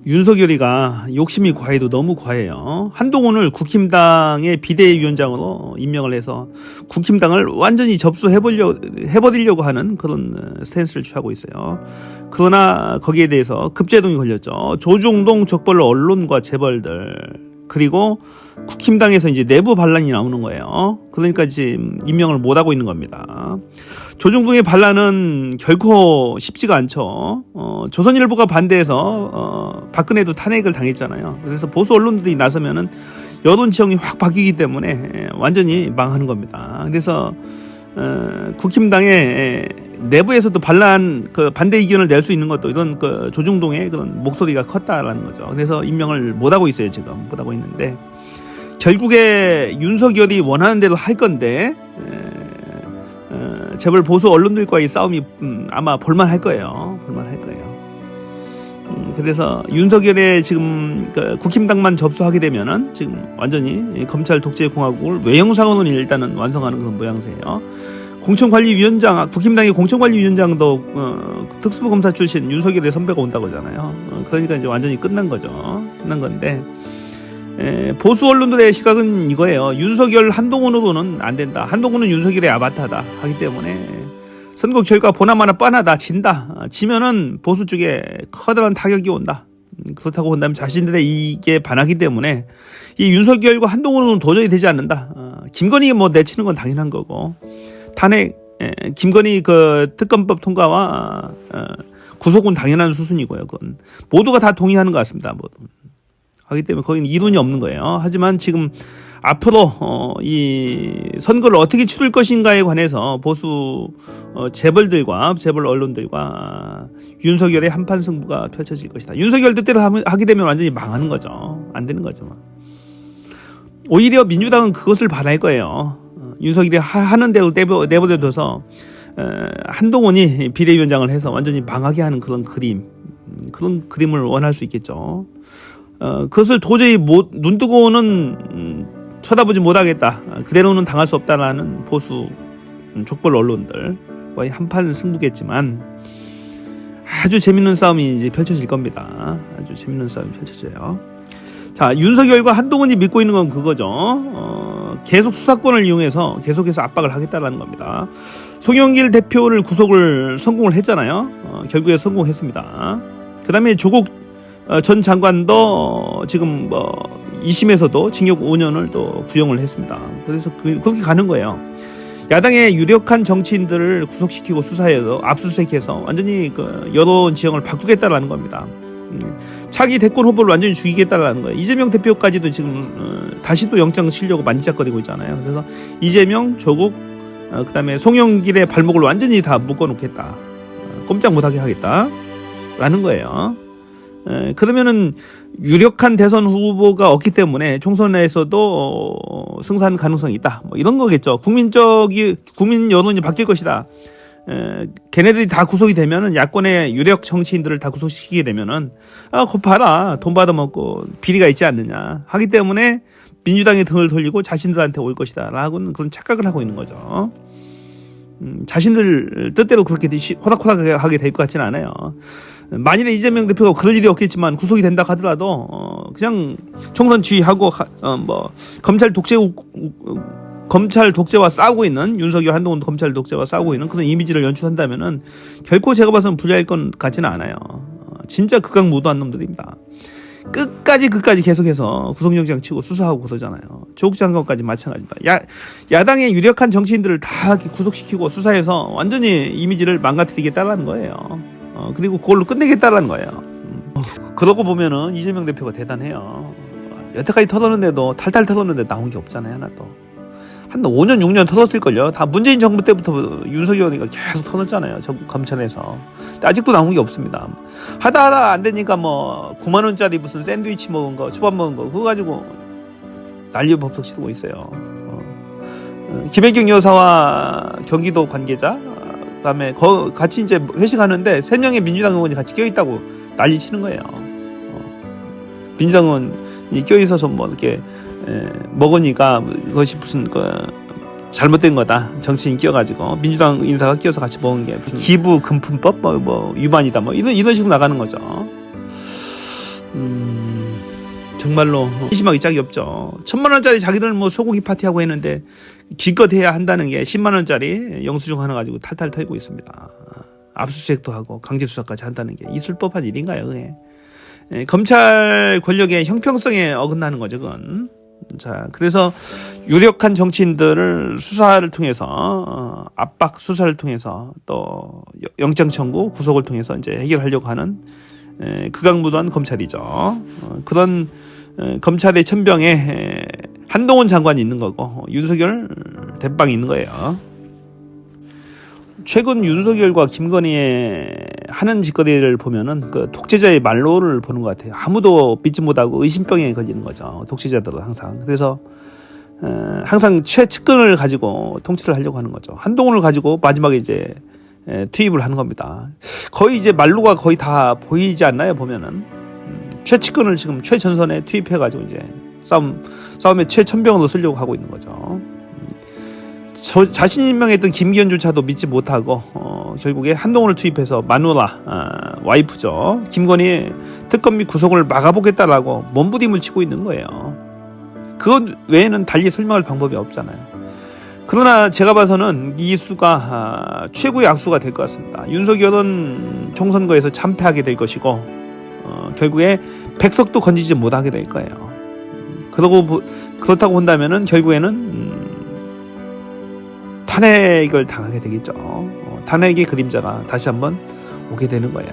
윤석열이가 욕심이 과해도 너무 과해요. 한동훈을 국힘당의 비대위원장으로 임명을 해서 국힘당을 완전히 해버리려고 하는 그런 스탠스를 취하고 있어요. 그러나 거기에 대해서 급제동이 걸렸죠. 조중동 족벌 언론과 재벌들, 그리고 국힘당에서 이제 내부 반란이 나오는 거예요. 그러니까 지금 임명을 못 하고 있는 겁니다. 조중동의 반란은 결코 쉽지가 않죠. 조선일보가 반대해서 박근혜도 탄핵을 당했잖아요. 그래서 보수 언론들이 나서면은 여론 지형이 확 바뀌기 때문에 완전히 망하는 겁니다. 그래서 국힘당의 내부에서도 반대 의견을 낼 수 있는 것도 이런 조중동의 그런 목소리가 컸다라는 거죠. 그래서 임명을 못 하고 있어요. 지금 못 하고 있는데 결국에 윤석열이 원하는 대로 할 건데 재벌 보수 언론들과의 싸움이 아마 볼만할 거예요. 그래서 윤석열의 지금 국힘당만 접수하게 되면은 지금 완전히 검찰 독재 공화국을 외형상으로는 일단은 완성하는 그런 모양새예요. 공천관리위원장, 국힘당의 공천관리위원장도 특수부 검사 출신 윤석열의 선배가 온다고 하잖아요. 그러니까 이제 완전히 끝난 건데 보수 언론들의 시각은 이거예요. 윤석열 한동훈으로는 안 된다. 한동훈은 윤석열의 아바타다 하기 때문에 선거 결과 보나마나 뻔하다. 지면은 보수 쪽에 커다란 타격이 온다. 그렇다고 본다면 자신들의 이익에 반하기 때문에 이 윤석열과 한동훈은 도저히 되지 않는다. 김건희 내치는 건 당연한 거고 탄핵 김건희 특검법 통과와 구속은 당연한 수순이고요. 그건 모두가 다 동의하는 것 같습니다. 모두. 하기 때문에 거기는 이론이 없는 거예요. 하지만 지금 앞으로 이 선거를 어떻게 치를 것인가에 관해서 보수 재벌들과 재벌 언론들과 윤석열의 한판 승부가 펼쳐질 것이다. 윤석열 뜻대로 하게 되면 완전히 망하는 거죠. 안 되는 거죠. 오히려 민주당은 그것을 바랄 거예요. 윤석열이 하는 대로 내버려둬서 한동훈이 비대위원장을 해서 완전히 망하게 하는 그런 그림을 원할 수 있겠죠. 그것을 도저히 눈뜨고는 쳐다보지 못하겠다. 그대로는 당할 수 없다라는 보수 족벌 언론들과의 한판 승부겠지만 아주 재밌는 싸움이 이제 펼쳐질 겁니다. 아주 재밌는 싸움이 펼쳐져요. 자, 윤석열과 한동훈이 믿고 있는 건 그거죠. 계속 수사권을 이용해서 계속해서 압박을 하겠다라는 겁니다. 송영길 대표를 구속을 성공을 했잖아요. 결국에 성공했습니다. 그 다음에 조국 전 장관도 지금 2심에서도 징역 5년을 또 구형을 했습니다. 그래서 그렇게 가는 거예요. 야당의 유력한 정치인들을 구속시키고 수사해서 압수수색해서 완전히 여론 지형을 바꾸겠다라는 겁니다. 차기 대권 후보를 완전히 죽이겠다라는 거예요. 이재명 대표까지도 지금 다시 또 영장 치려고 만지작거리고 있잖아요. 그래서 이재명, 조국, 그다음에 송영길의 발목을 완전히 다 묶어놓겠다. 꼼짝 못하게 하겠다라는 거예요. 그러면은 유력한 대선 후보가 없기 때문에 총선에서도 승산 가능성이 있다. 이런 거겠죠. 국민 여론이 바뀔 것이다. 걔네들이 다 구속이 되면은 야권의 유력 정치인들을 다 구속시키게 되면은 그거 봐라, 돈 받아먹고 비리가 있지 않느냐 하기 때문에 민주당의 등을 돌리고 자신들한테 올 것이다라고는 그런 착각을 하고 있는 거죠. 자신들 뜻대로 그렇게 호락호락하게 될 것 같지는 않아요. 만일에 이재명 대표가 그럴 일이 없겠지만 구속이 된다 하더라도 그냥 총선 지휘하고 검찰 독재와 싸우고 있는 윤석열, 한동훈 검찰 독재와 싸우고 있는 그런 이미지를 연출한다면은 결코 제가 봐서는 부자일 건 같지는 않아요. 진짜 극악무도한 놈들입니다. 끝까지 계속해서 구속영장 치고 수사하고 그러잖아요. 조국 장관까지 마찬가지입니다. 야당의 유력한 정치인들을 다 구속시키고 수사해서 완전히 이미지를 망가뜨리겠다라는 거예요. 그리고 그걸로 끝내겠다라는 거예요. 그러고 보면은 이재명 대표가 대단해요. 여태까지 털었는데도 탈탈 털었는데 나온 게 없잖아요. 하나도. 한 5년 6년 털었을걸요. 다 문재인 정부 때부터 윤석열이가 계속 털었잖아요. 전국 검찰에서. 근데 아직도 나온 게 없습니다. 하다 안 되니까 9만 원짜리 무슨 샌드위치 먹은 거, 초밥 먹은 거 그거 가지고 난리 법석 치르고 있어요. 김혜경 여사와 경기도 관계자, 그다음에 같이 이제 회식하는데 3명의 민주당 의원이 같이 껴있다고 난리 치는 거예요. 민주당 의원이 껴있어서 이렇게 먹으니까 그것이 무슨 잘못된 거다. 정치인 끼어가지고 민주당 인사가 끼어서 같이 먹은 게 무슨 기부 금품법 위반이다. 이런 식으로 나가는 거죠. 정말로 심하기 짝이 없죠. 1,000만 원짜리 자기들 뭐 소고기 파티하고 했는데 기껏 해야 한다는 게 10만 원짜리 영수증 하나 가지고 탈탈 털고 있습니다. 압수수색도 하고 강제 수사까지 한다는 게 있을 법한 일인가요? 그게? 검찰 권력의 형평성에 어긋나는 거죠, 그건. 자, 그래서 유력한 정치인들을 수사를 통해서 압박 수사를 통해서 또 영장 청구, 구속을 통해서 이제 해결하려고 하는 극악무도한 검찰이죠. 그런 검찰의 천병에 한동훈 장관이 있는 거고 윤석열 대빵이 있는 거예요. 최근 윤석열과 김건희의 하는 짓거리를 보면은 그 독재자의 말로를 보는 것 같아요. 아무도 믿지 못하고 의심병에 걸리는 거죠. 독재자들은 항상. 그래서 항상 최측근을 가지고 통치를 하려고 하는 거죠. 한동훈을 가지고 마지막에 이제 투입을 하는 겁니다. 거의 이제 말로가 거의 다 보이지 않나요? 보면은 최측근을 지금 최전선에 투입해가지고 이제 싸움의 최천병으로 쓰려고 하고 있는 거죠. 자신이 임명했던 김기현조차도 믿지 못하고 결국에 한동훈을 투입해서 마누라 와이프죠. 김건희 특검 및 구속을 막아보겠다라고 몸부림을 치고 있는 거예요. 그것 외에는 달리 설명할 방법이 없잖아요. 그러나 제가 봐서는 이 수가 최고의 악수가 될 것 같습니다. 윤석열은 총선거에서 참패하게 될 것이고 결국에 백석도 건지지 못하게 될 거예요. 그렇다고 본다면은 결국에는 탄핵을 당하게 되겠죠. 탄핵의 그림자가 다시 한번 오게 되는 거예요.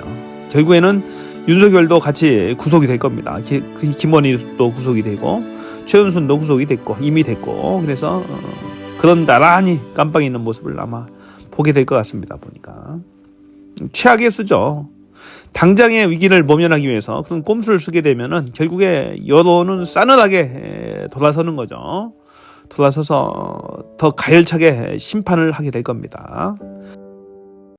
결국에는 윤석열도 같이 구속이 될 겁니다. 김건희도 구속이 되고 최은순도 구속이 됐고 이미 됐고 그래서 그런 나란히 깜빵이 있는 모습을 아마 보게 될 것 같습니다. 보니까 최악의 수죠. 당장의 위기를 모면하기 위해서 그런 꼼수를 쓰게 되면은 결국에 여론은 싸늘하게 돌아서는 거죠. 돌아서서 더 가열차게 심판을 하게 될 겁니다.